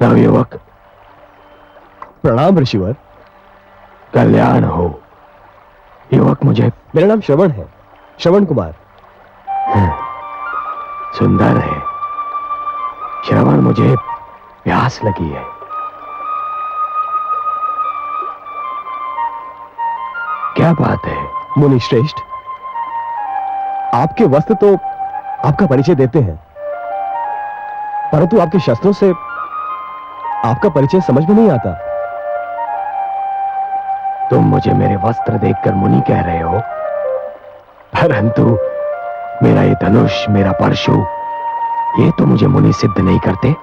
नवयुवक। प्रणाम ऋषिवर। कल्याण हो युवक। मुझे मेरा नाम श्रवण है, श्रवण कुमार। सुंदर है श्रवण। मुझे प्यास लगी है। क्या बात है? मुनि श्रेष्ठ, आपके वस्त्र तो आपका परिचय देते हैं, परंतु आपके शस्त्रों से आपका परिचय समझ में नहीं आता। तुम मुझे मेरे वस्त्र देखकर मुनि कह रहे हो, परंतु मेरा ये धनुष, मेरा परशु, ये तो मुझे मुनि सिद्ध नहीं करते।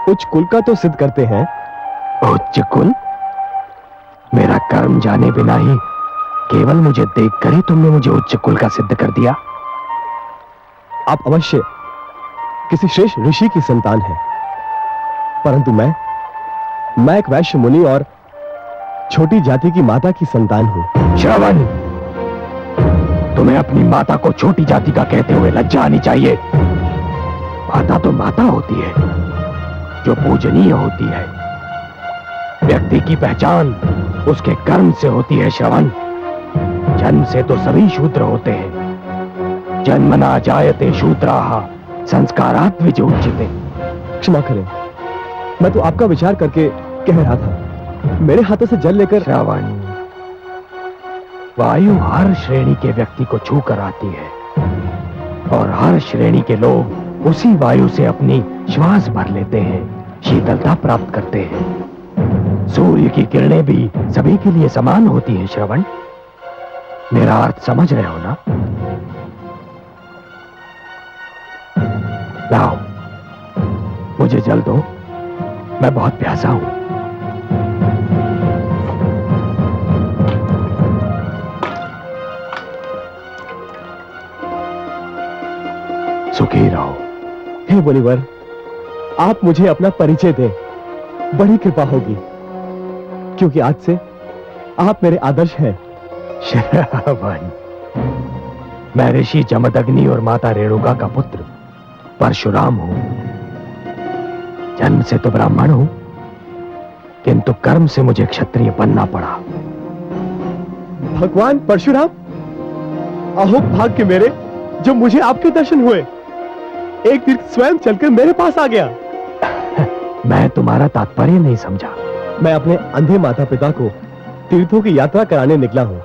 उच्च कुल का तो सिद्ध करते हैं। उच्च कुल? मेरा कर्म जाने बिना ही केवल मुझे देखकर ही तुमने मुझे उच्च कुल का सिद्ध कर दिया। आप अवश्य किसी श्रेष्ठ ऋषि की संतान हैं, परंतु मैं एक वैश्य मुनि और छोटी जाति की माता की संतान हूं। श्रवण, तुम्हें अपनी माता को छोटी जाति का कहते हुए लज्जा आनी चाहिए। माता तो माता होती है, जो पूजनीय होती है। व्यक्ति की पहचान उसके कर्म से होती है श्रवण। जन्म से तो सभी शूद्र होते हैं। जन्मना जायते शूद्राः संस्कारात् विजोच्यते। क्षमा करें, मैं तो आपका विचार करके कह रहा था। मेरे हाथों से जल लेकर। श्रवण, वायु हर श्रेणी के व्यक्ति को छू कर आती है और हर श्रेणी के लोग उसी वायु से अपनी श्वास भर लेते हैं, शीतलता प्राप्त करते हैं। सूर्य की किरणें भी सभी के लिए समान होती हैं श्रवण। मेरा अर्थ समझ रहे हो ना? लाओ मुझे जल दो, मैं बहुत प्यासा हूं। सुखी रहो। हे मुनिवर, आप मुझे अपना परिचय दें, बड़ी कृपा होगी, क्योंकि आज से आप मेरे आदर्श हैं। श्रवण, मैं ऋषि जमदग्नि और माता रेणुका का पुत्र परशुराम हूं। जन्म से तो ब्राह्मण हूं, किंतु कर्म से मुझे क्षत्रिय बनना पड़ा। भगवान परशुराम, अहो भाग्य मेरे, जो मुझे आपके दर्शन हुए। एक तीर्थ स्वयं चलकर मेरे पास आ गया। मैं तुम्हारा तात्पर्य नहीं समझा। मैं अपने अंधे माता पिता को तीर्थों की यात्रा कराने निकला हूं।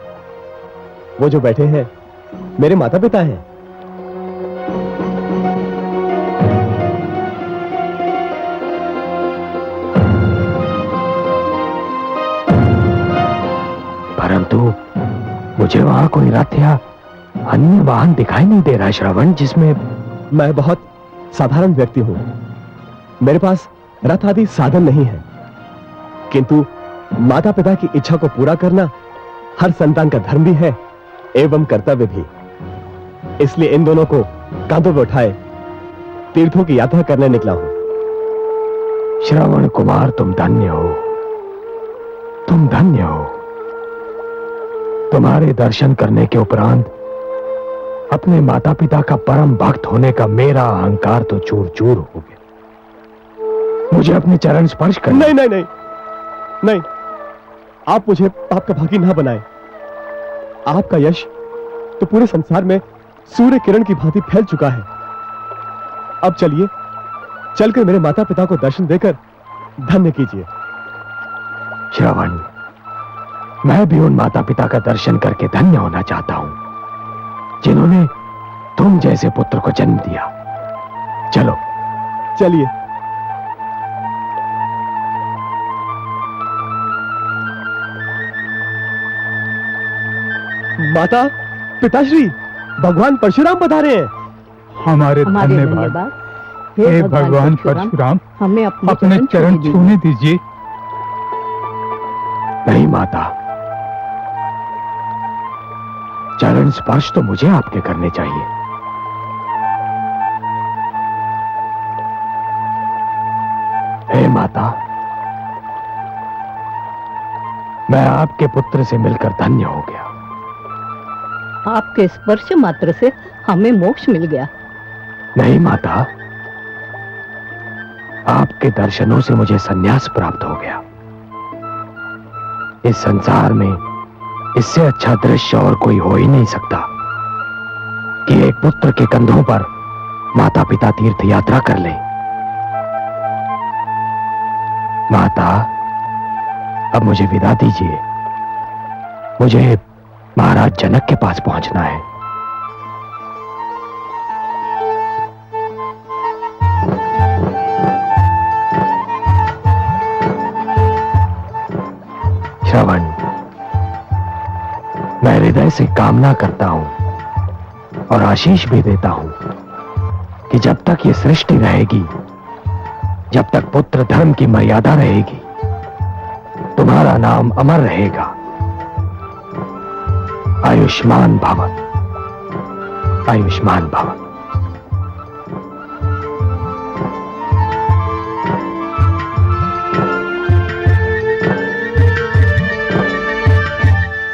वो जो बैठे हैं मेरे माता पिता हैं। परंतु मुझे वहां कोई रथ या अन्य वाहन दिखाई नहीं दे रहा श्रवण, जिसमें मैं बहुत साधारण व्यक्ति हूं। मेरे पास रथ आदि साधन नहीं है, किंतु माता पिता की इच्छा को पूरा करना हर संतान का धर्म भी है एवं कर्तव्य भी। इसलिए इन दोनों को कांधों पर उठाए तीर्थों की यात्रा करने निकला हूं। श्रवण कुमार, तुम धन्य हो, तुम धन्य हो। तुम्हारे दर्शन करने के उपरांत अपने माता पिता का परम भक्त होने का मेरा अहंकार तो चूर चूर हो गया। मुझे अपने चरण स्पर्श कर। नहीं नहीं नहीं नहीं, आप मुझे पाप का भागी ना बनाएं। आपका यश तो पूरे संसार में सूर्य किरण की भांति फैल चुका है। अब चलिए, चलकर मेरे माता पिता को दर्शन देकर धन्य कीजिए। श्रवण, मैं भी उन माता पिता का दर्शन करके धन्य होना चाहता हूं, जिन्होंने तुम जैसे पुत्र को जन्म दिया। चलो चलिए। माता पिताश्री, भगवान परशुराम पधारे हैं। हमारे धन्यवाद। हे भगवान परशुराम, हमें अपने चरण छूने दीजिए। नहीं माता, चरण स्पर्श तो मुझे आपके करने चाहिए। हे माता, मैं आपके पुत्र से मिलकर धन्य हो गया। आपके स्पर्श मात्र से हमें मोक्ष मिल गया। नहीं माता, आपके दर्शनों से मुझे संन्यास प्राप्त हो गया। इस संसार में इससे अच्छा दृश्य और कोई हो ही नहीं सकता कि एक पुत्र के कंधों पर माता पिता तीर्थ यात्रा कर ले। माता, अब मुझे विदा दीजिए। मुझे महाराज जनक के पास पहुंचना है। श्रवण, मैं हृदय से कामना करता हूं और आशीष भी देता हूं कि जब तक ये सृष्टि रहेगी, जब तक पुत्र धर्म की मर्यादा रहेगी, तुम्हारा नाम अमर रहेगा। आयुष्मान भव, आयुष्मान भव।